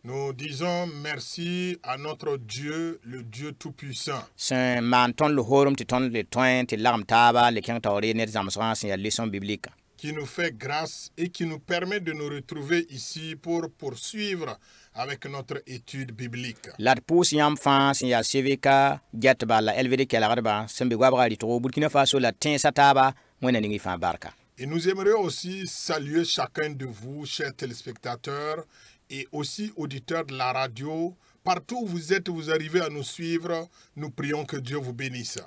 Nous disons merci à notre Dieu, le Dieu Tout-Puissant. Qui nous fait grâce et qui nous permet de nous retrouver ici pour poursuivre avec notre étude biblique. Et nous aimerions aussi saluer chacun de vous, chers téléspectateurs, et aussi auditeurs de la radio. Partout où vous êtes, vous arrivez à nous suivre. Nous prions que Dieu vous bénisse.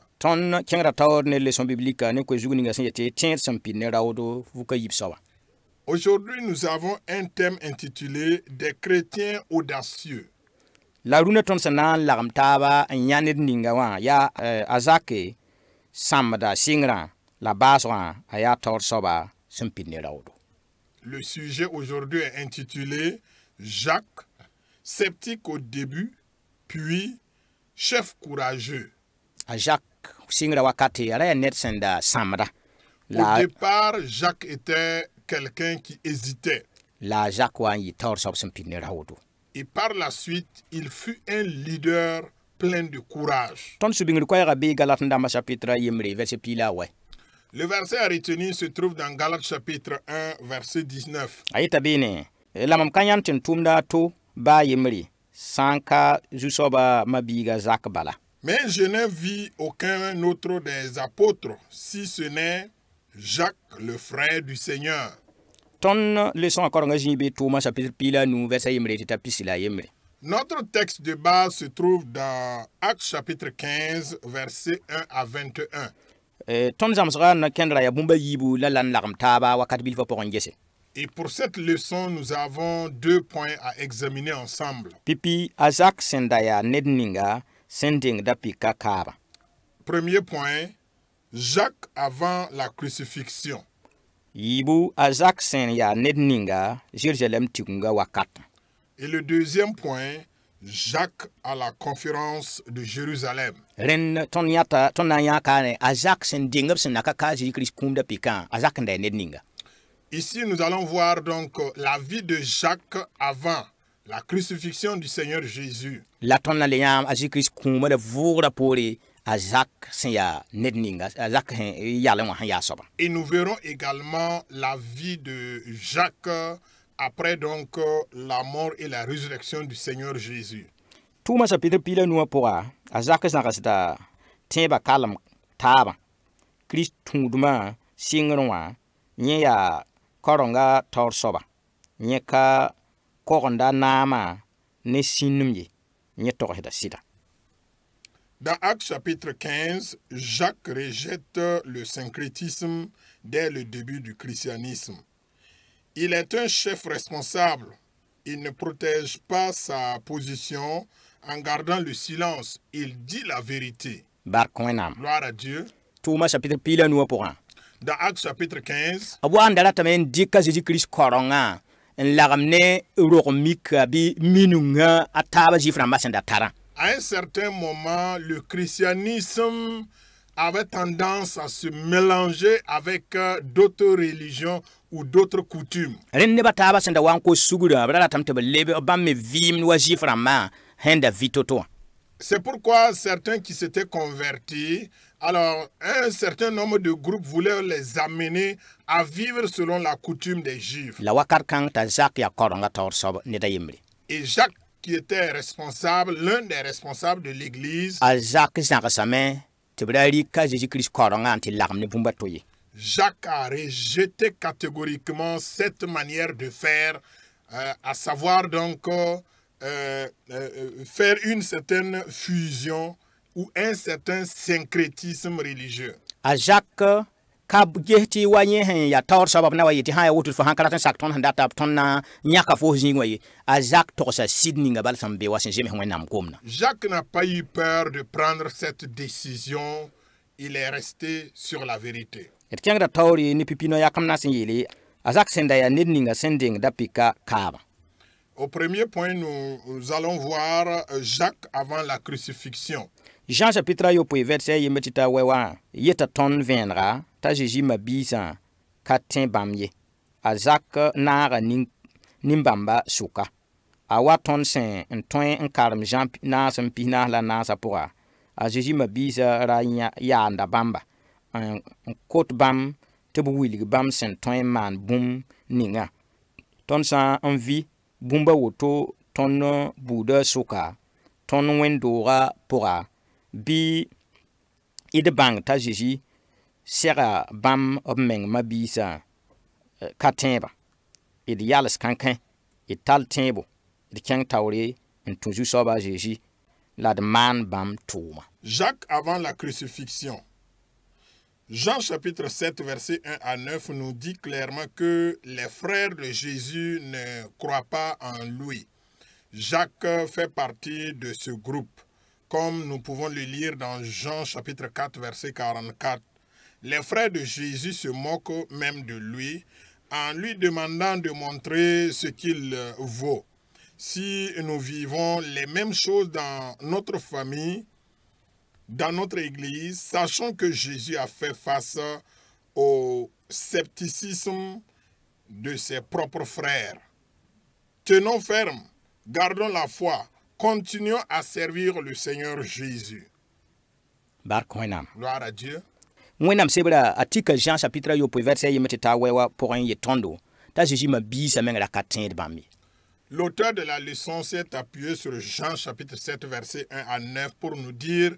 Aujourd'hui, nous avons un thème intitulé « Des chrétiens audacieux ». Le sujet aujourd'hui est intitulé « Jacques, sceptique au début, puis chef courageux ». Au départ, Jacques était quelqu'un qui hésitait. Et par la suite, il fut un leader plein de courage. Le verset à retenir se trouve dans Galates chapitre 1, verset 19. Mais je n'ai vu aucun autre des apôtres, si ce n'est Jacques, le frère du Seigneur. Notre texte de base se trouve dans Actes chapitre 15, versets 1 à 21. Et pour cette leçon, nous avons 2 points à examiner ensemble. Premier point, Jacques avant la crucifixion. Et le deuxième point, Jacques à la conférence de Jérusalem. Ici, nous allons voir donc la vie de Jacques avant la crucifixion du Seigneur Jésus. Et nous verrons également la vie de Jacques après donc la mort et la résurrection du Seigneur Jésus. Dans Actes chapitre 15, Jacques rejette le syncrétisme dès le début du christianisme. Il est un chef responsable. Il ne protège pas sa position en gardant le silence. Il dit la vérité. Gloire à Dieu. Dans Actes chapitre 15, à un certain moment, le christianisme avait tendance à se mélanger avec d'autres religions ou d'autres coutumes. C'est pourquoi certains qui s'étaient convertis, alors un certain nombre de groupes voulaient les amener à vivre selon la coutume des Juifs. Et Jacques, qui était responsable, l'un des responsables de l'Église, Jacques a rejeté catégoriquement cette manière de faire, à savoir donc faire une certaine fusion ou un certain syncrétisme religieux. Jacques n'a pas eu peur de prendre cette décision. Il est resté sur la vérité. Au premier point, nous allons voir Jacques avant la crucifixion. Jean chapitre verset yetita wewa yeta ton venra ta Jésus mabisa katin bamye a zak naaga nimbamba suka. A wa ton sen n tõe n karem Jean naas n pis naas la naasa pʋga. A Jésus ma biisa ra yaanda bãmba n kot bãmb tɩ b wilg bãmb sẽn tõe n maan bũmb ninga. Tõnd sã n vɩ bũmba woto tõnd buuda sʋka tõnd wẽn-dooga pʋga bɩ d bãng t'a Jésus sɛga bãmb b meng ma biisã ka tẽeba. D yals kãnkẽ d tall tẽebo d kẽng taoore n tũ zu-soaba a Jésus la d maan bãmb tʋʋma. Jacques avant la crucifixion. Jean chapitre 7 verset 1 à 9 nous dit clairement que les frères de Jésus ne croient pas en lui. Jacques fait partie de ce groupe. Comme nous pouvons le lire dans Jean chapitre 4 verset 44. Les frères de Jésus se moquent même de lui en lui demandant de montrer ce qu'il vaut. Si nous vivons les mêmes choses dans notre famille, dans notre église, sachons que Jésus a fait face au scepticisme de ses propres frères. Tenons ferme, gardons la foi, continuons à servir le Seigneur Jésus. Gloire à Dieu. Wẽnnaam sebra a tika Jean chapitre yopoe verset yɩme tɩ taa wɛwa pʋgẽ yɩ tõndo t'a Jésus ma biisa meng ra ka tẽed bãmb ye. L'auteur de la leçon s'est appuyé sur Jean chapitre 7 verset 1 à 9 pour nous dire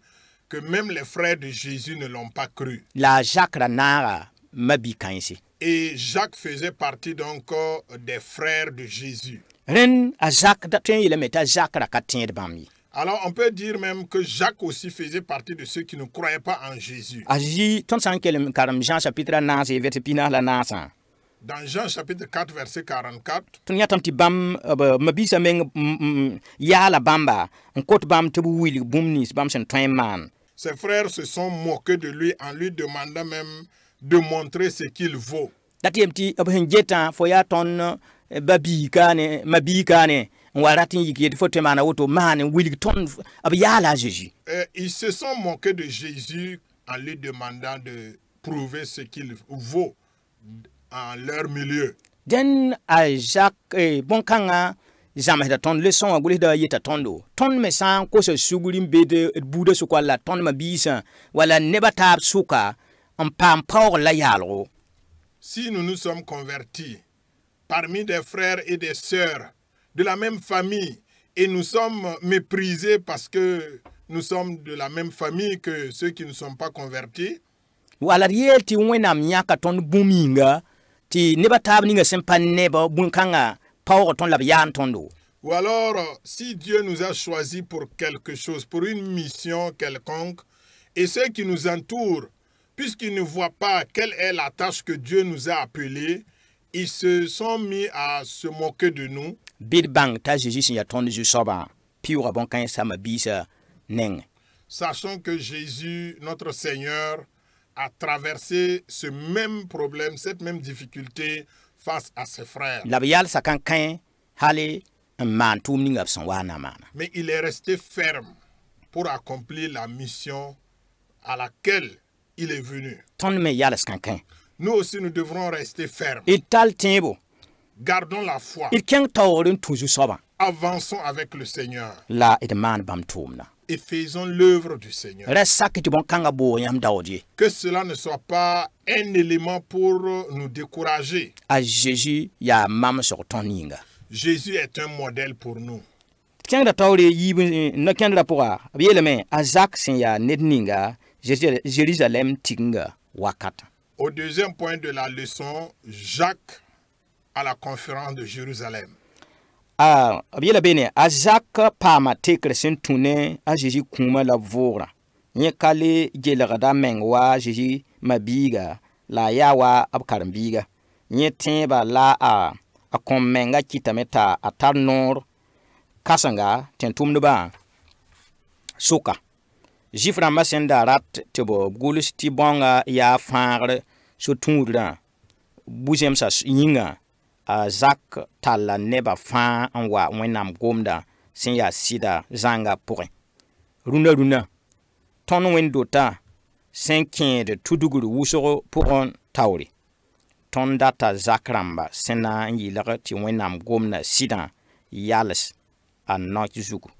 que même les frères de Jésus ne l'ont pas cru. La Jacques ra naaga ma bi kãense. Et Jacques faisait partie donc des frères de Jésus. Ren a Jacques da tõe n yeelame t'a Jacques ra ka tẽed bãmb ye. Alors on peut dire même que Jacques aussi faisait partie de ceux qui ne croyaient pas en Jésus. A Jésus tõnd sã n kelem karem Jean chapitre naas ye verset pinas la naasã. Dans Jean chapitre 4 verset 44, tõnd yãtame tɩ bãmb ma biisa meng yaala bãmba n kot bãmb tɩ b wilg bũmb nins bãmb sẽn tõe n maan. Ses frères se sont moqués de lui en lui demandant même de montrer ce qu'il vaut. Dat yem tɩ b sẽn getã fo yaa tõnd ba-biikaane ma biikaane n wa rat n yik yet fo tõe maana woto maan n wilg tõnd b yaala a Jésus. Ils se sont moqués de Jésus en lui demandant de prouver ce qu'il vaut en leur milieu. Dẽn a Jacques bõn-kãngã zãmsda tõnd leçon wã gʋlsda yeta tõndo. Tõnd me sã n kos sugr n be d buudã sʋk walla tõnd ma biisã walla neba taab sʋka n paam paoogr la yaalgo. Si nous nous sommes convertis parmi des frères et des sœurs de la même famille et nous sommes méprisés parce que nous sommes de la même famille que ceux qui ne sont pas convertis, wala d yeel tɩ wẽnnaam yãka tõnd bũmb yĩnga tɩ neba taab ninga sẽn pa neba bõn-kãngã paoogr tõnd la b yaan tõndo. ou alors si Dieu nous a choisis pour quelque chose, pour une mission quelconque, et ceux qui nous entourent, puisqu'ils ne voient pas quelle est la tâche que Dieu nous a appelée, ils se sont mis à se moquer de nous. Bɩd bãng t'a Jésus sẽn yaa tõnd zu-soabã pɩʋʋga bõn-kãensã ma biisã neng. Sachant que Jésus, notre Seigneur, a traversé ce même problème, cette même difficulté face à ses frères. La b yalsa kãn-kãe hale n maan tʋʋm ninga b sẽn waa na maana. Mais il est resté ferme pour accomplir la mission à laquelle il est venu. Tõnd me yals kãn-kãe. Nous aussi, nous devrons rester fermes. D tall tẽebo. Gardons la foi. D kẽng taoor n tũ zu-soabã. Avançons avec le Seigneur la d maan bãmb tʋʋmda. et faisons l'œuvre du Seigneur. Ra sak tɩ bõn-kãngã boog yãmb daood ye. Que cela ne soit pas un élément pour nous décourager. A Jésus yaa mamsg tõnd yĩnga. Jésus est un modèle pour nous. Kẽngda taoore yiib na kẽndra pʋga b yeelame a Zak sẽn yaa ned ninga Jérusalem tiginga wakat. Au deuxième point de la leçon, Jacques à la conférence de Jérusalem. B yeela beene a Zak paama tekr sẽn tũ ne a Jésus kũuma la voogra. Yẽ ka le gelgda meng wa Jésus ma-biiga la a yaa wa b karen-biiga. Yẽ tẽeba la a kõm menga kɩtame t'a a tar noor kãsenga tẽn-tʋmdbã sʋka. Zif rãmbã sẽn da rat tɩ b gʋls tɩ bãonga yaa fãagr so-tũudrã bu-zẽmsã yĩnga a Zak talla neba fãa n wa Wẽnnaam gomda sẽn yaa sɩda zãnga pʋgẽ. Rũnã tõnd wẽn-dota sẽn kẽed tudgr wʋsg pʋgẽ taoore. ton data zakramba sena yilg ti wẽnnaam gomna sɩdã yals a noot zugu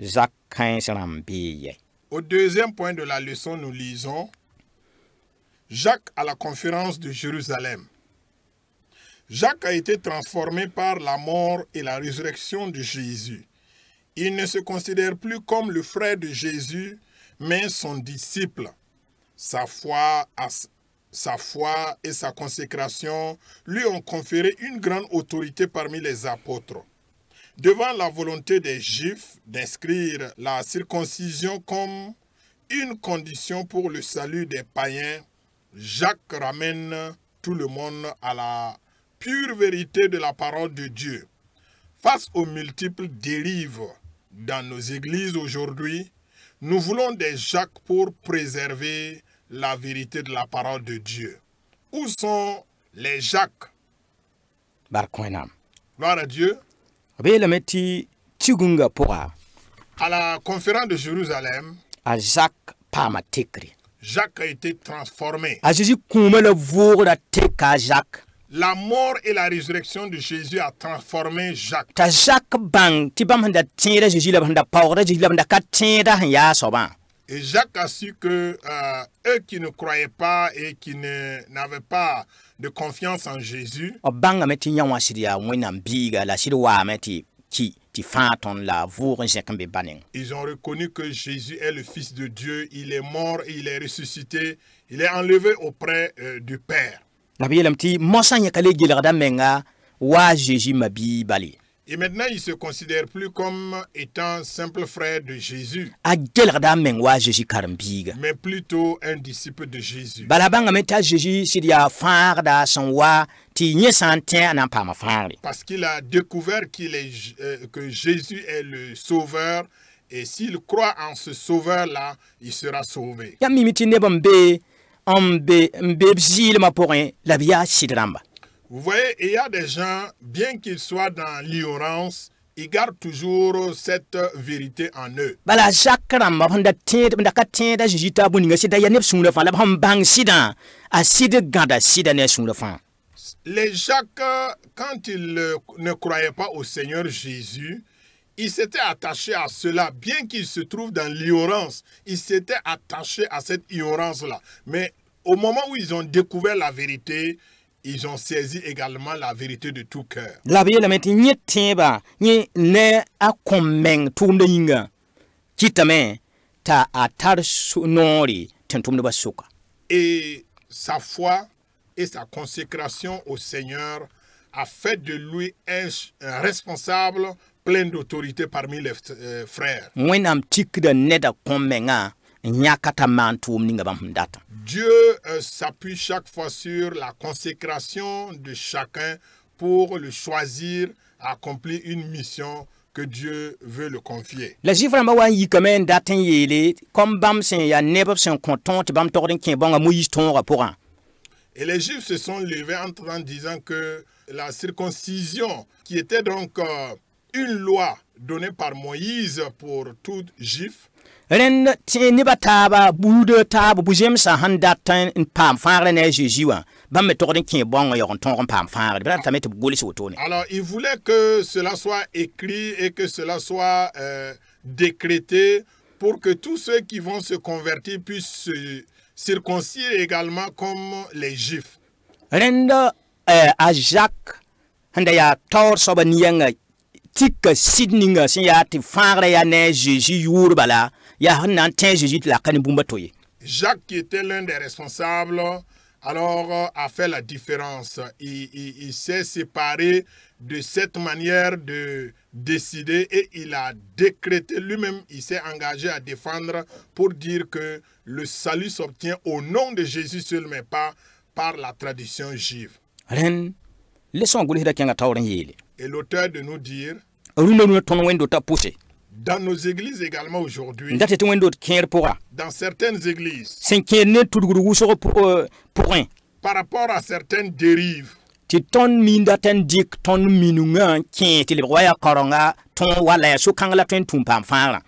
zak kãens rãmb bee yɛ. Au deuxième point de la leçon, nous lisons Jacques à la conférence de Jérusalem. Jacques a été transformé par la mort et la résurrection de Jésus. Il ne se considère plus comme le frère de Jésus, mais son disciple. Sa foi et sa consécration lui ont conféré une grande autorité parmi les apôtres. Devant la volonté des Juifs d'inscrire la circoncision comme une condition pour le salut des païens, Jacques ramène tout le monde à la pure vérité de la parole de Dieu. Face aux multiples dérives dans nos églises aujourd'hui, nous voulons des Jacques pour préserver la vérité de la parole de Dieu. Où sont les Jacques? Gloire à Dieu. À la conférence de Jérusalem, Jacques a été transformé. La mort et la résurrection de Jésus a transformé Jacques. Et Jacques a su que eux qui ne croyaient pas et qui n'avaient pas de confiance en Jésus, ils ont reconnu que Jésus est le Fils de Dieu, il est mort et il est ressuscité, il est enlevé auprès du Père. Et maintenant, il ne se considère plus comme étant simple frère de Jésus, mais plutôt un disciple de Jésus. Parce qu'il a découvert que Jésus est le Sauveur, et s'il croit en ce Sauveur-là, il sera sauvé. Vous voyez, il y a des gens, bien qu'ils soient dans l'ignorance, ils gardent toujours cette vérité en eux. Les Jacques, quand ils ne croyaient pas au Seigneur Jésus, ils s'étaient attachés à cela, bien qu'ils se trouvent dans l'ignorance. Ils s'étaient attachés à cette ignorance-là. Mais au moment où ils ont découvert la vérité, ils ont saisi également la vérité de tout cœur. Et sa foi et sa consécration au Seigneur a fait de lui un responsable plein d'autorité parmi les frères. Dieu s'appuie chaque fois sur la consécration de chacun pour le choisir à accomplir une mission que Dieu veut le confier. Et les Juifs se sont levés en disant que la circoncision, qui était donc une loi donnée par Moïse pour tout Juif, alors il voulait que cela soit écrit et que cela soit décrété pour que tous ceux qui vont se convertir puissent se circoncire également comme les Juifs. Jacques, qui était l'un des responsables, alors a fait la différence. Il s'est séparé de cette manière de décider et il a décrété lui-même, il s'est engagé à défendre pour dire que le salut s'obtient au nom de Jésus seul, mais pas par la tradition juive. Et l'auteur de nous dire, dans nos églises également aujourd'hui, dans certaines églises, par rapport à certaines dérives,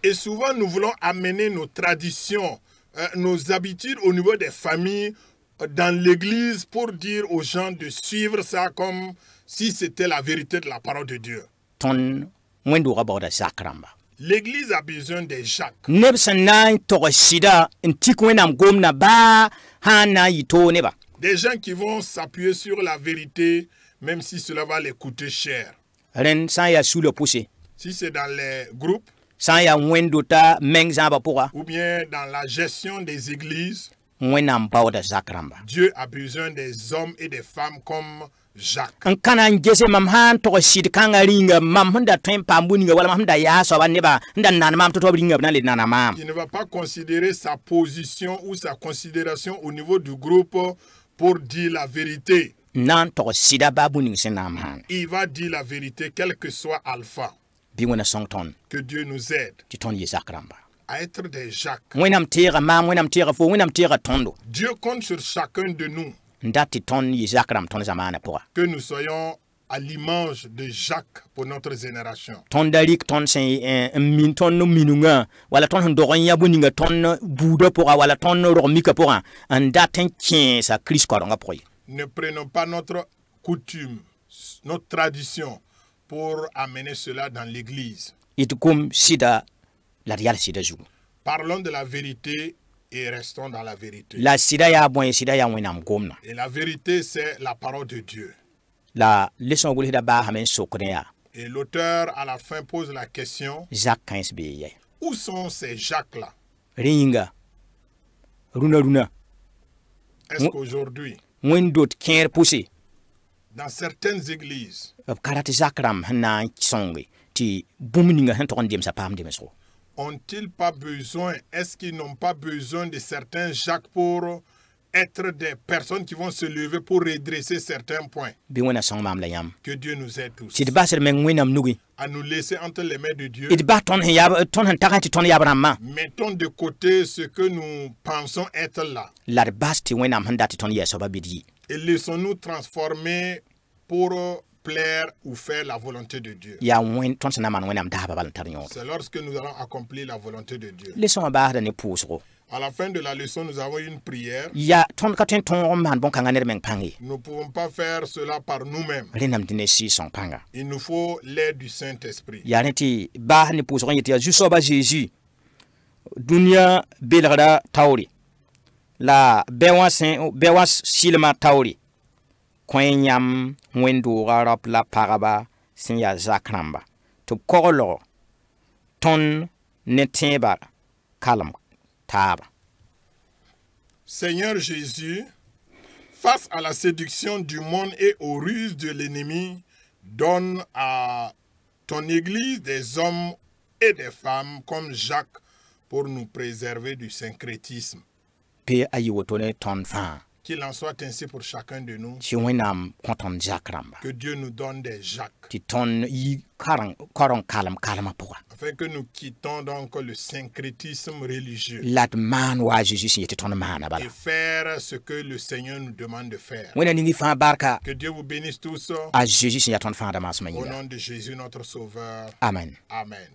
et souvent nous voulons amener nos traditions, nos habitudes au niveau des familles dans l'église pour dire aux gens de suivre ça comme si c'était la vérité de la parole de Dieu. Ton wẽnd-doogã baooda zak rãmba. L'église a besoin des Jacques. Neb sẽn na n tog sɩda n tik wẽnnaam gomdã baa sã n na n yɩ toog neba. Des gens qui vont s'appuyer sur la vérité, même si cela va les coûter cher. Rẽnd sã n yaa sula pʋse, Si c'est dans les groupes sã n yaa wẽnd-dota meng zãabã pʋga, ou bien dans la gestion des églises, wẽnnaam baooda zak rãmba. Dieu a besoin des hommes et des femmes comme Jacques. N ka na n gese mam sã n tog sɩd kãngã ringa mam sẽn da tõe n paam bu-ninga wala mam sẽn da yaa soaba neba n da nan maam tɩ-toab ringa b na n le nana maam. Il ne va pas considérer sa position ou sa considération au niveau du groupe pour dire la vérité. N na n tog sɩda baa bu-ning sẽn na n maan. Il va dire la vérité, quel que soit Alpha. Bɩ wẽna sõng tõnd Que Dieu nous aide tɩ tõnd yɩ zak rãmba. à être des Jacques. Wẽnnaam teega maam, wẽnnaam teega fo, wẽnnaam teega tõndo. Dieu compte sur chacun de nous N dat tɩ tõnd yɩ zak rãmb tõnd zamaanã pʋga. que nous soyons à l'image de Jacques pour notre génération. Tõnd da rɩk tõnd sẽn n min tõnd minungã wala tõnd sẽn dog n yã bu-ninga tõnd buudã pʋga wala tõnd rog mika pʋgã n dat n kẽesa Kirist koarengã pʋgẽ. Ne prenons pas notre coutume, notre tradition pour amener cela dans l'église. Y tɩ kom sɩda la d yal sɩda zugu. Parlons de la vérité et restons dans la vérité. La sɩda yaa bõe sɩda yaa wẽnnaam gomdã. Et la vérité, c'est la parole de Dieu. La lesõ gʋlsda baasame n sokdẽ yaa Et l'auteur, à la fin, pose la question, zak kãens bee yɛ. où sont ces Jacques-là? Rẽ yĩnga rũnã Est-ce qu'aujourd'hui, wẽnd dot kẽer pʋse dans certaines églises, b ka rat zak rãmb sẽn na n sõnge tɩ bũmb ninga sẽn tog n demsa paam demsgo. ont-ils pas besoin, est-ce qu'ils n'ont pas besoin de certains Jacques pour être des personnes qui vont se lever pour redresser certains points? Bɩ wẽna sõng maam la yãmb Que Dieu nous aide tous tɩ d basd meng wẽnnaam nugi à nous laisser entre les mains de Dieu. d bas tõnd sẽn tagã tɩ tõnd yab rãmbã Mettons de côté ce que nous pensons être là la d bas tɩ wẽnnaam sẽn dat tɩ tõnd yɛɛ soaba bɩd yɩ. et laissons-nous transformer pour plaire ou faire la volonté de Dieu. Yaa tõnd sẽn na maan wẽnnaam daasba bal n tar yõoda. C'est lorsque nous allons accomplir la volonté de Dieu. Lesõ wã baasda ne pʋʋsgo. À la fin de la leçon, nous avons une prière. Ya tõnd ka tõe n tõog n maan bõn-kãngã ned meng pãng ye. Nous ne pouvons pas faire cela par nous-mêmes. Rẽnnaam tɩ ne sɩɩ-sõng pãnga. Il nous faut l'aide du Saint-Esprit. Yaa rẽ tɩ baas ne pʋʋsg n yetɩ yaa zu-soaba Zeezi dũniyã belgra taoore la bɛ wã sɩlmã taoore kõ yãmb wẽnd-doogã raop la pagba sẽn yaa zak rãmba tɩ b koglg tõnd ne tẽebã kalem taaba. Seigneur Jésus, face à la séduction du monde et aux ruses de l'ennemi, donne à ton Église des hommes et des femmes comme Jacques pour nous préserver du syncrétisme. Pɩ a yɩ woto ne tõnd fãa Qu'il en soit ainsi pour chacun de nous. tɩ wẽnnaam kõ tõnd zak rãmba Que Dieu nous donne des Jacques. tɩ tõnd yɩ kareng kalem-kalemã pʋga Afin que nous quittons donc le syncrétisme religieux. la d maan wa a Zeezi sẽn yetɩ tõnd maana bala. Et faire ce que le Seigneur nous demande de faire. Wẽnna ning y fãa barka Que Dieu vous bénisse tous. a Zeezi sẽn yaa tõnd fãada maasmã Au yĩnga. nom de Jésus notre Sauveur. Amen. Amen.